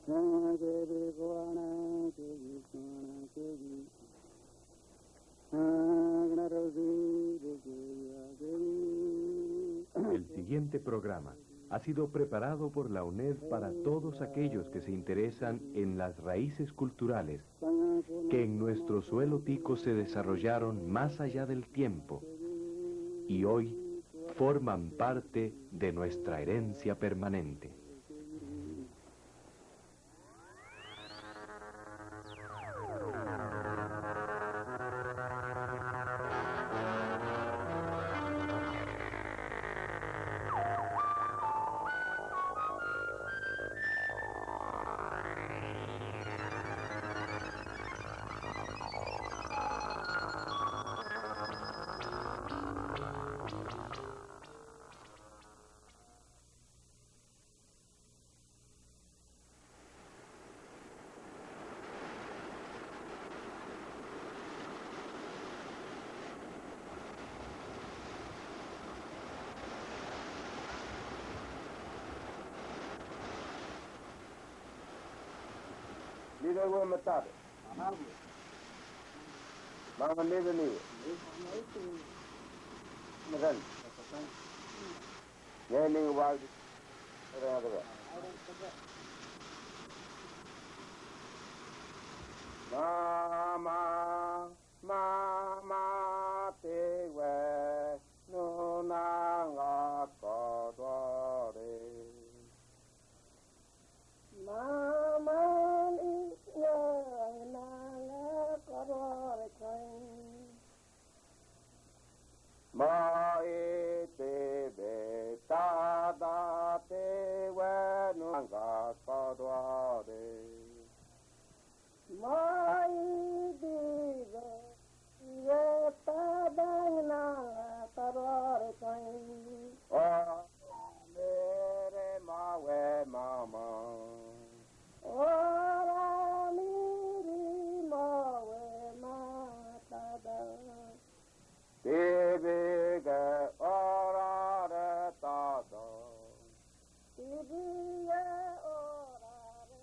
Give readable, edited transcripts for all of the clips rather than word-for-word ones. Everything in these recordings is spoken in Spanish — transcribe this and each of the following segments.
El siguiente programa ha sido preparado por la UNED para todos aquellos que se interesan en las raíces culturales que en nuestro suelo tico se desarrollaron más allá del tiempo y hoy forman parte de nuestra herencia permanente. Lider wo matade. Mama nebe ni. Magan. Ye ni wal. Mama mama te we no na nga ko do re. Mama ma e te be ta da te we no nga ka do re ma e di ye ta da na ka do re o mere ma we mama ora miri ma we ma ta da Tibige ora re ta da Tibige ora re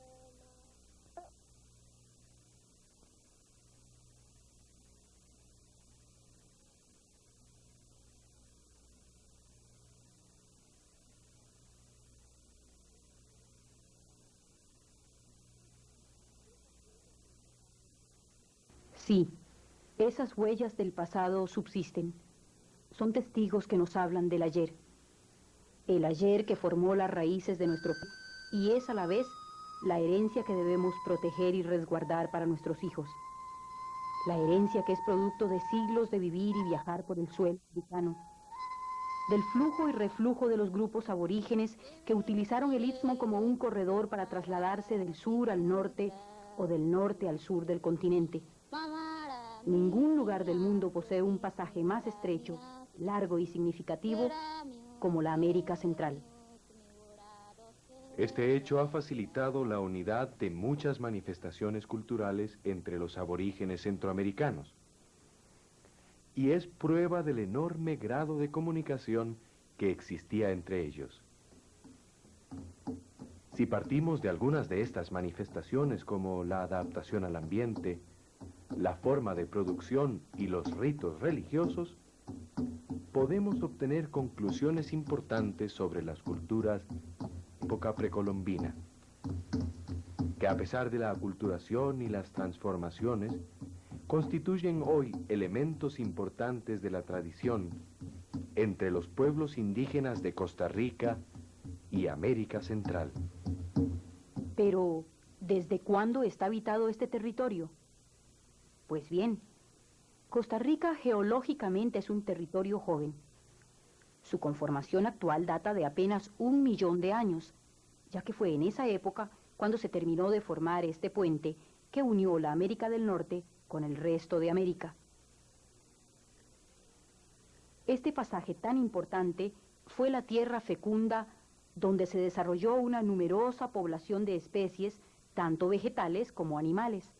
ma Sí, esas huellas del pasado subsisten. Son testigos que nos hablan del ayer. El ayer que formó las raíces de nuestro país y es a la vez la herencia que debemos proteger y resguardar para nuestros hijos. La herencia que es producto de siglos de vivir y viajar por el suelo americano. Del flujo y reflujo de los grupos aborígenes que utilizaron el istmo como un corredor para trasladarse del sur al norte o del norte al sur del continente. Ningún lugar del mundo posee un pasaje más estrecho, largo y significativo como la América Central. Este hecho ha facilitado la unidad de muchas manifestaciones culturales entre los aborígenes centroamericanos y es prueba del enorme grado de comunicación que existía entre ellos. Si partimos de algunas de estas manifestaciones como la adaptación al ambiente, la forma de producción y los ritos religiosos, podemos obtener conclusiones importantes sobre las culturas de época precolombina, que a pesar de la aculturación y las transformaciones, constituyen hoy elementos importantes de la tradición entre los pueblos indígenas de Costa Rica y América Central. Pero, ¿desde cuándo está habitado este territorio? Pues bien, Costa Rica geológicamente es un territorio joven. Su conformación actual data de apenas 1 millón de años, ya que fue en esa época cuando se terminó de formar este puente que unió la América del Norte con el resto de América. Este pasaje tan importante fue la tierra fecunda donde se desarrolló una numerosa población de especies, tanto vegetales como animales.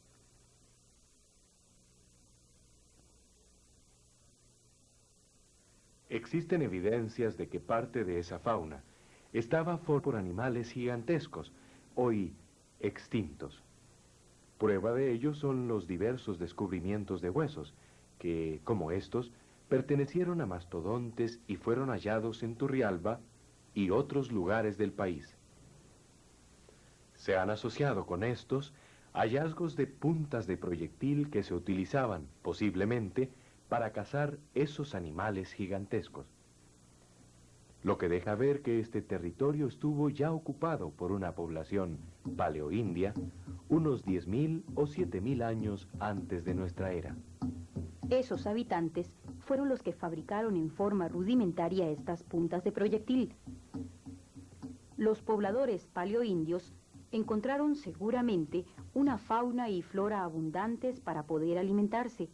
Existen evidencias de que parte de esa fauna estaba formada por animales gigantescos, hoy extintos. Prueba de ello son los diversos descubrimientos de huesos, que, como estos, pertenecieron a mastodontes y fueron hallados en Turrialba y otros lugares del país. Se han asociado con estos hallazgos de puntas de proyectil que se utilizaban, posiblemente, para cazar esos animales gigantescos. Lo que deja ver que este territorio estuvo ya ocupado por una población paleoindia unos 10.000 o 7.000 años antes de nuestra era. Esos habitantes fueron los que fabricaron en forma rudimentaria estas puntas de proyectil. Los pobladores paleoindios encontraron seguramente una fauna y flora abundantes para poder alimentarse,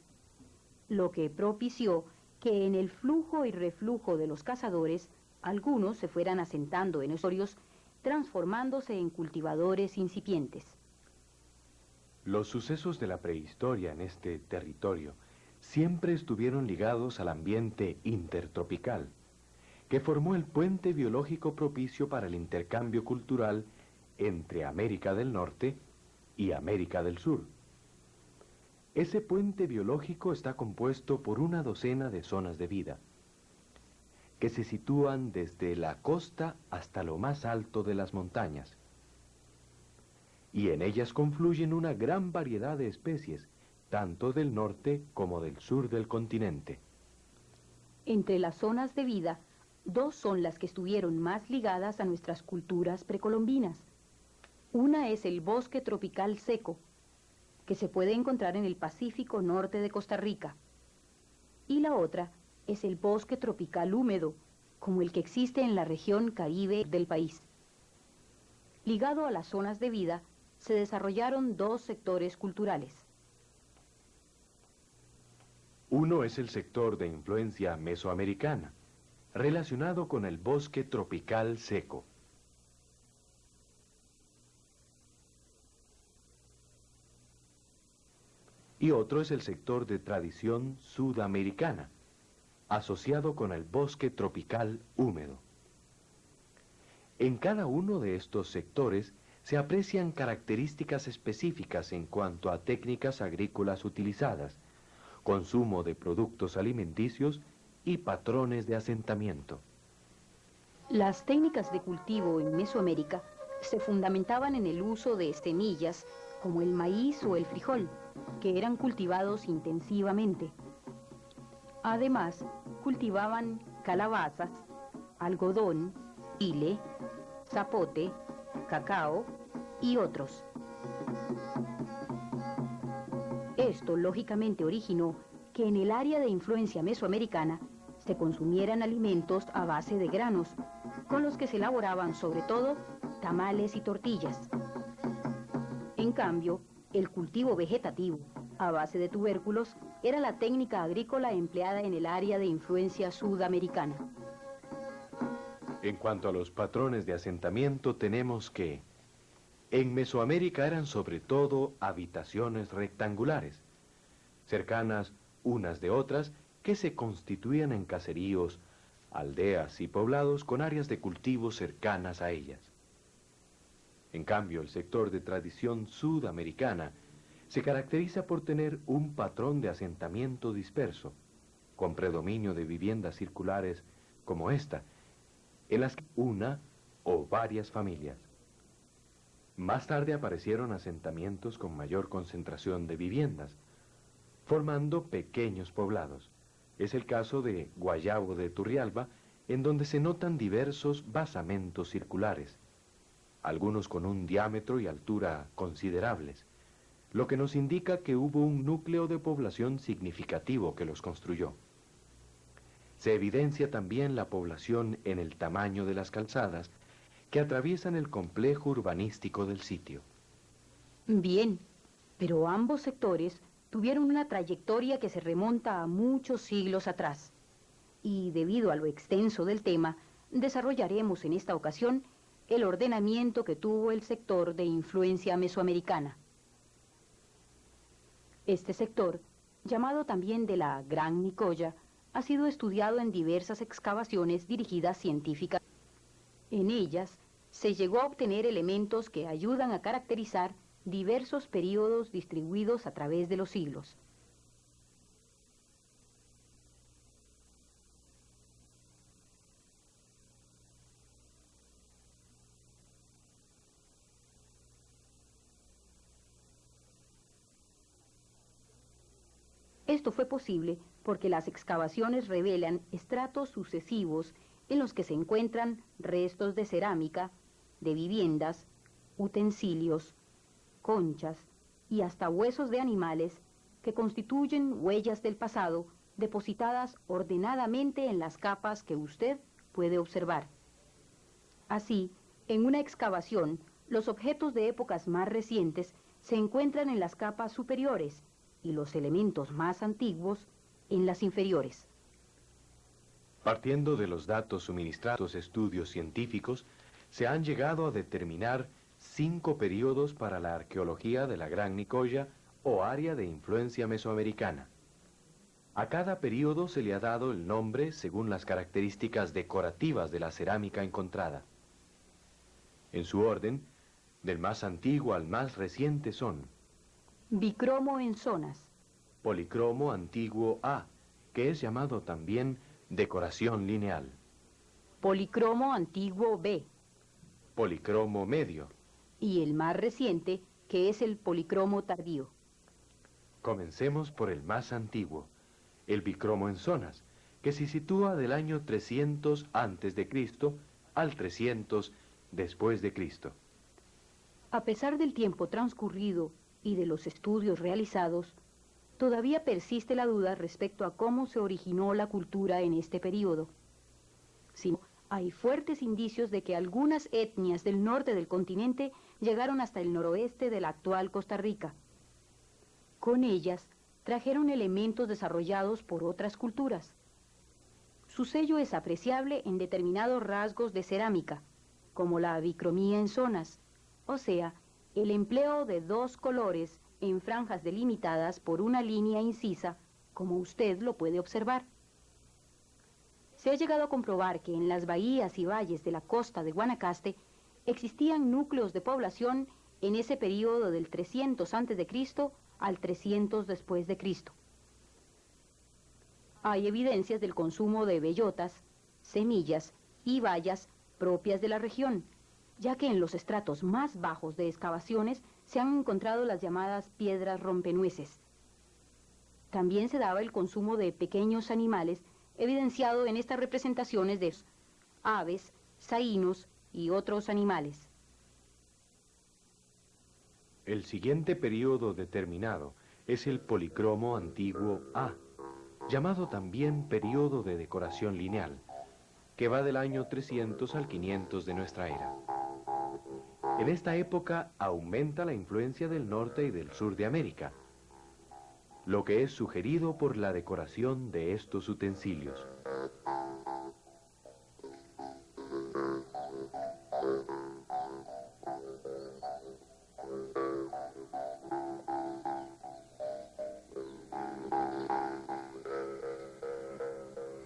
lo que propició que en el flujo y reflujo de los cazadores, algunos se fueran asentando en esorios, transformándose en cultivadores incipientes. Los sucesos de la prehistoria en este territorio siempre estuvieron ligados al ambiente intertropical, que formó el puente biológico propicio para el intercambio cultural entre América del Norte y América del Sur. Ese puente biológico está compuesto por una docena de zonas de vida, que se sitúan desde la costa hasta lo más alto de las montañas. Y en ellas confluyen una gran variedad de especies, tanto del norte como del sur del continente. Entre las zonas de vida, dos son las que estuvieron más ligadas a nuestras culturas precolombinas. Una es el bosque tropical seco, que se puede encontrar en el Pacífico norte de Costa Rica. Y la otra es el bosque tropical húmedo, como el que existe en la región Caribe del país. Ligado a las zonas de vida, se desarrollaron dos sectores culturales. Uno es el sector de influencia mesoamericana, relacionado con el bosque tropical seco. Y otro es el sector de tradición sudamericana, asociado con el bosque tropical húmedo. En cada uno de estos sectores se aprecian características específicas en cuanto a técnicas agrícolas utilizadas, consumo de productos alimenticios y patrones de asentamiento. Las técnicas de cultivo en Mesoamérica se fundamentaban en el uso de semillas como el maíz o el frijol, que eran cultivados intensivamente. Además, cultivaban calabazas, algodón, chile, zapote, cacao y otros. Esto, lógicamente, originó que en el área de influencia mesoamericana se consumieran alimentos a base de granos, con los que se elaboraban sobre todo tamales y tortillas. En cambio, el cultivo vegetativo, a base de tubérculos, era la técnica agrícola empleada en el área de influencia sudamericana. En cuanto a los patrones de asentamiento, tenemos que en Mesoamérica eran sobre todo habitaciones rectangulares, cercanas unas de otras, que se constituían en caseríos, aldeas y poblados con áreas de cultivo cercanas a ellas. En cambio, el sector de tradición sudamericana se caracteriza por tener un patrón de asentamiento disperso, con predominio de viviendas circulares como esta, en las que una o varias familias. Más tarde aparecieron asentamientos con mayor concentración de viviendas, formando pequeños poblados. Es el caso de Guayabo de Turrialba, en donde se notan diversos basamentos circulares, algunos con un diámetro y altura considerables, lo que nos indica que hubo un núcleo de población significativo que los construyó. Se evidencia también la población en el tamaño de las calzadas que atraviesan el complejo urbanístico del sitio. Bien, pero ambos sectores tuvieron una trayectoria que se remonta a muchos siglos atrás. Y debido a lo extenso del tema, desarrollaremos en esta ocasión el ordenamiento que tuvo el sector de influencia mesoamericana. Este sector, llamado también de la Gran Nicoya, ha sido estudiado en diversas excavaciones dirigidas científicamente. En ellas se llegó a obtener elementos que ayudan a caracterizar diversos períodos distribuidos a través de los siglos. Esto fue posible porque las excavaciones revelan estratos sucesivos en los que se encuentran restos de cerámica, de viviendas, utensilios, conchas y hasta huesos de animales que constituyen huellas del pasado depositadas ordenadamente en las capas que usted puede observar. Así, en una excavación, los objetos de épocas más recientes se encuentran en las capas superiores y los elementos más antiguos en las inferiores. Partiendo de los datos suministrados a estudios científicos, se han llegado a determinar 5 períodos para la arqueología de la Gran Nicoya o área de influencia mesoamericana. A cada período se le ha dado el nombre según las características decorativas de la cerámica encontrada. En su orden, del más antiguo al más reciente son: Bicromo en zonas. Policromo antiguo A, que es llamado también decoración lineal. Policromo antiguo B. Policromo medio. Y el más reciente, que es el policromo tardío. Comencemos por el más antiguo, el bicromo en zonas, que se sitúa del año 300 antes de Cristo al 300 después de Cristo. A pesar del tiempo transcurrido y de los estudios realizados, todavía persiste la duda respecto a cómo se originó la cultura en este período. Sí, hay fuertes indicios de que algunas etnias del norte del continente llegaron hasta el noroeste de la actual Costa Rica. Con ellas trajeron elementos desarrollados por otras culturas. Su sello es apreciable en determinados rasgos de cerámica, como la bicromía en zonas, o sea, el empleo de 2 colores en franjas delimitadas por una línea incisa, como usted lo puede observar. Se ha llegado a comprobar que en las bahías y valles de la costa de Guanacaste existían núcleos de población en ese período del 300 a.C. al 300 después de Cristo. Hay evidencias del consumo de bellotas, semillas y bayas propias de la región, ya que en los estratos más bajos de excavaciones se han encontrado las llamadas piedras rompenueces. También se daba el consumo de pequeños animales, evidenciado en estas representaciones de aves, saínos y otros animales. El siguiente período determinado es el policromo antiguo A, llamado también período de decoración lineal, que va del año 300 al 500 de nuestra era. En esta época aumenta la influencia del norte y del sur de América, lo que es sugerido por la decoración de estos utensilios.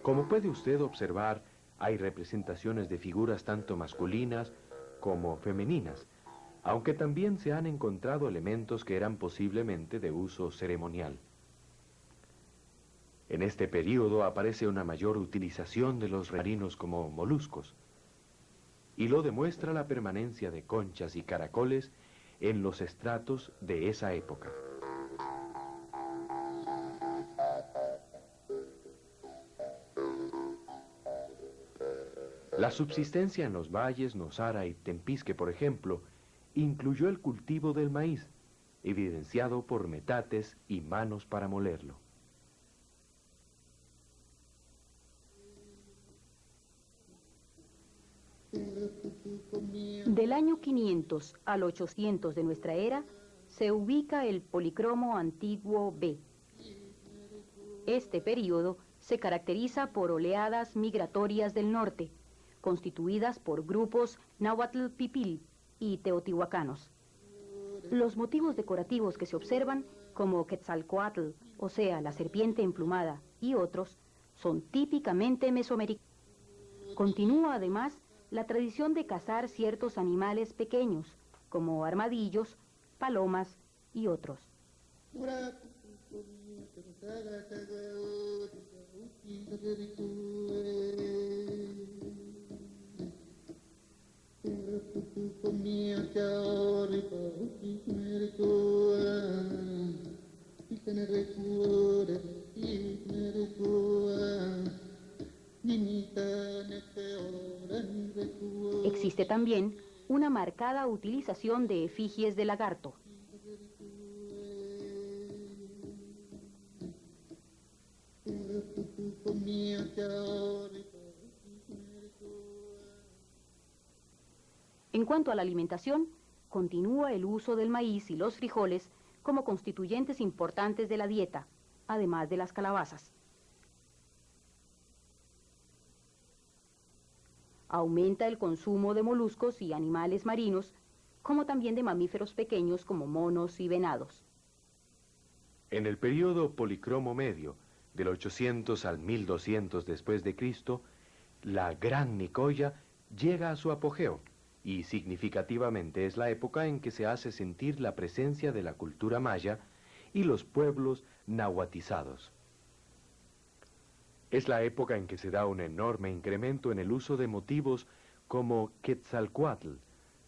Como puede usted observar, hay representaciones de figuras tanto masculinas como femeninas, aunque también se han encontrado elementos que eran posiblemente de uso ceremonial. En este período aparece una mayor utilización de los marinos como moluscos, y lo demuestra la permanencia de conchas y caracoles en los estratos de esa época. La subsistencia en los valles Nosara y Tempisque, por ejemplo, incluyó el cultivo del maíz, evidenciado por metates y manos para molerlo. Del año 500 al 800 de nuestra era, se ubica el policromo antiguo B. Este período se caracteriza por oleadas migratorias del norte, constituidas por grupos náhuatl pipil y teotihuacanos. Los motivos decorativos que se observan, como Quetzalcoatl, o sea, la serpiente emplumada, y otros, son típicamente mesoamericanos. Continúa además la tradición de cazar ciertos animales pequeños, como armadillos, palomas y otros. Existe también una marcada utilización de efigies de lagarto. En cuanto a la alimentación, continúa el uso del maíz y los frijoles como constituyentes importantes de la dieta, además de las calabazas. Aumenta el consumo de moluscos y animales marinos, como también de mamíferos pequeños como monos y venados. En el período policromo medio, del 800 al 1200 después de Cristo, la Gran Nicoya llega a su apogeo y significativamente es la época en que se hace sentir la presencia de la cultura maya y los pueblos nahuatizados. Es la época en que se da un enorme incremento en el uso de motivos como Quetzalcóatl,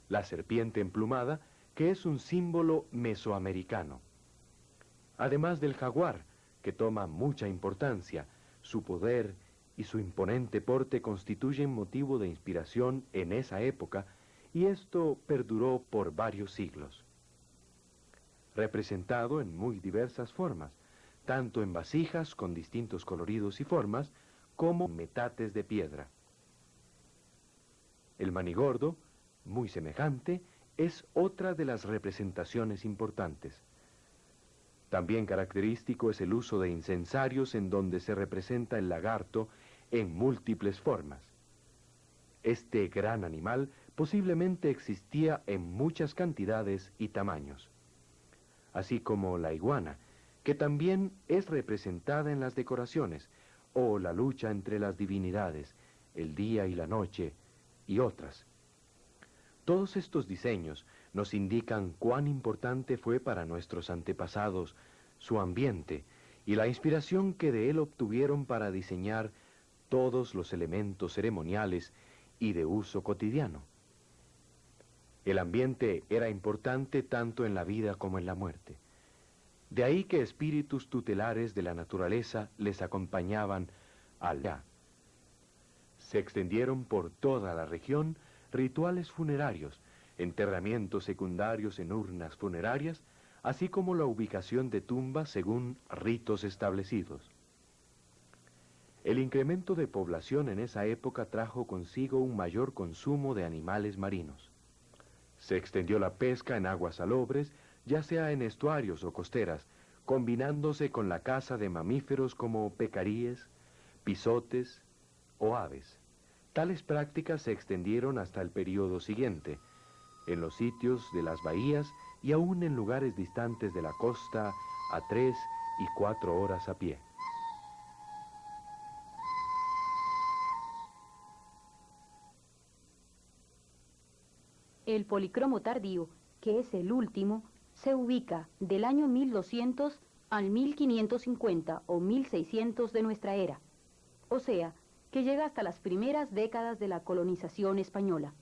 la serpiente emplumada, que es un símbolo mesoamericano. Además del jaguar, que toma mucha importancia, su poder y su imponente porte constituyen motivo de inspiración en esa época, y esto perduró por varios siglos. Representado en muy diversas formas, tanto en vasijas con distintos coloridos y formas, como metates de piedra. El manigordo, muy semejante, es otra de las representaciones importantes. También característico es el uso de incensarios en donde se representa el lagarto en múltiples formas. Este gran animal posiblemente existía en muchas cantidades y tamaños, así como la iguana, que también es representada en las decoraciones, o la lucha entre las divinidades, el día y la noche, y otras. Todos estos diseños nos indican cuán importante fue para nuestros antepasados su ambiente y la inspiración que de él obtuvieron para diseñar todos los elementos ceremoniales y de uso cotidiano. El ambiente era importante tanto en la vida como en la muerte. De ahí que espíritus tutelares de la naturaleza les acompañaban allá. Se extendieron por toda la región rituales funerarios, enterramientos secundarios en urnas funerarias, así como la ubicación de tumbas según ritos establecidos. El incremento de población en esa época trajo consigo un mayor consumo de animales marinos. Se extendió la pesca en aguas salobres, ya sea en estuarios o costeras, combinándose con la caza de mamíferos como pecaríes, pisotes o aves. Tales prácticas se extendieron hasta el período siguiente, en los sitios de las bahías y aún en lugares distantes de la costa a 3 y 4 horas a pie. El policromo tardío, que es el último, se ubica del año 1200 al 1550 o 1600 de nuestra era, o sea, que llega hasta las primeras décadas de la colonización española.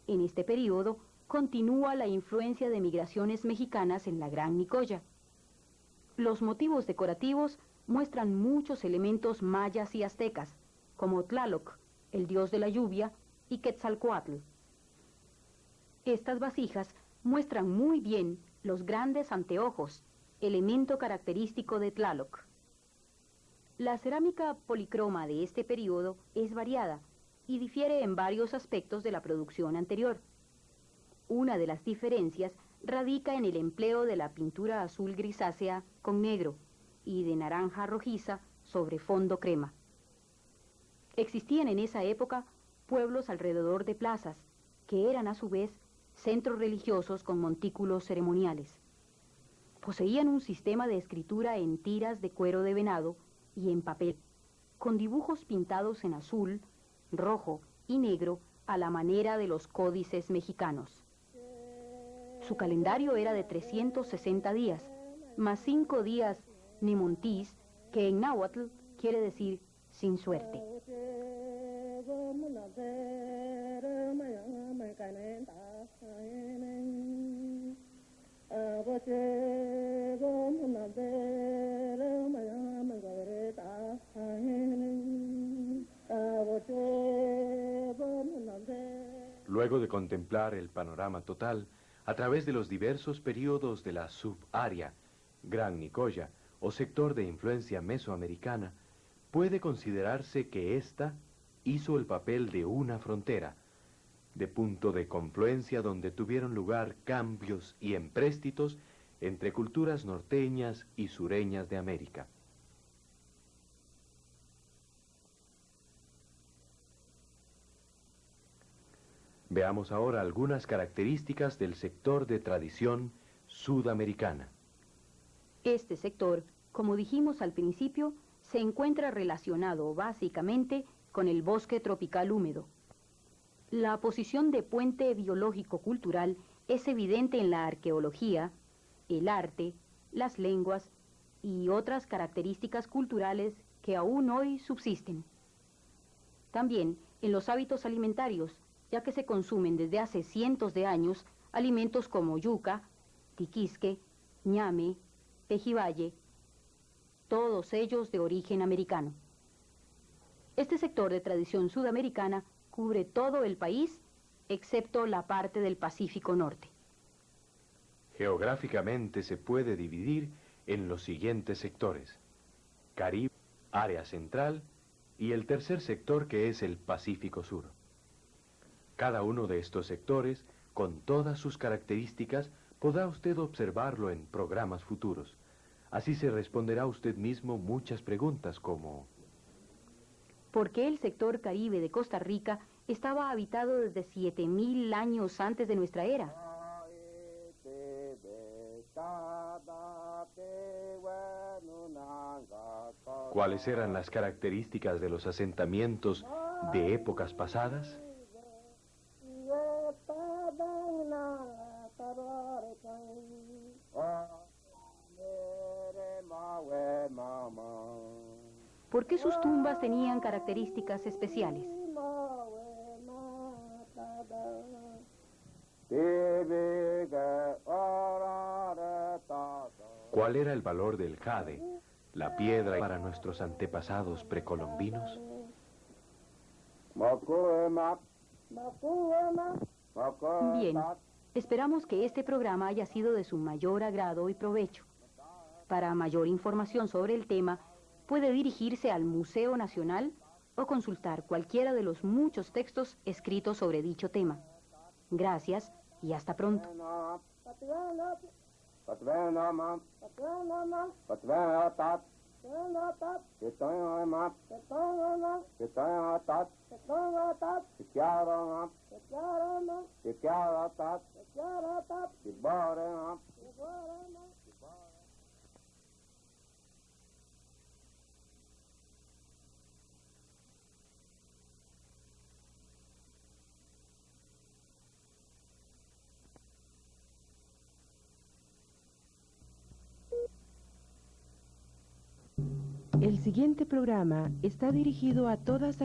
En este periodo continúa la influencia de migraciones mexicanas en la Gran Nicoya. Los motivos decorativos muestran muchos elementos mayas y aztecas, como Tlaloc, el dios de la lluvia, y Quetzalcóatl. Estas vasijas muestran muy bien los grandes anteojos, elemento característico de Tlaloc. La cerámica policroma de este periodo es variada y difiere en varios aspectos de la producción anterior. Una de las diferencias radica en el empleo de la pintura azul grisácea con negro y de naranja rojiza sobre fondo crema. Existían en esa época pueblos alrededor de plazas, que eran a su vez centros religiosos con montículos ceremoniales. Poseían un sistema de escritura en tiras de cuero de venado y en papel, con dibujos pintados en azul, rojo y negro a la manera de los códices mexicanos. Su calendario era de 360 días, más 5 días nimontis, que en náhuatl quiere decir sin suerte. Luego de contemplar el panorama total, a través de los diversos periodos de la subárea, Gran Nicoya, o sector de influencia mesoamericana, puede considerarse que ésta hizo el papel de una frontera, de punto de confluencia donde tuvieron lugar cambios y empréstitos entre culturas norteñas y sureñas de América. Veamos ahora algunas características del sector de tradición sudamericana. Este sector, como dijimos al principio, se encuentra relacionado básicamente con el bosque tropical húmedo. La posición de puente biológico-cultural es evidente en la arqueología, el arte, las lenguas y otras características culturales que aún hoy subsisten. También en los hábitos alimentarios, ya que se consumen desde hace cientos de años alimentos como yuca, tiquisque, ñame, pejibaye, todos ellos de origen americano. Este sector de tradición sudamericana cubre todo el país, excepto la parte del Pacífico Norte. Geográficamente se puede dividir en los siguientes sectores: Caribe, área central y el tercer sector, que es el Pacífico Sur. Cada uno de estos sectores, con todas sus características, podrá usted observarlo en programas futuros. Así se responderá usted mismo muchas preguntas como: ¿por qué el sector Caribe de Costa Rica estaba habitado desde 7000 años antes de nuestra era? ¿Cuáles eran las características de los asentamientos de épocas pasadas? ¿Por qué sus tumbas tenían características especiales? ¿Cuál era el valor del jade, la piedra, para nuestros antepasados precolombinos? Bien, esperamos que este programa haya sido de su mayor agrado y provecho. Para mayor información sobre el tema, puede dirigirse al Museo Nacional o consultar cualquiera de los muchos textos escritos sobre dicho tema. Gracias y hasta pronto. El siguiente programa está dirigido a todas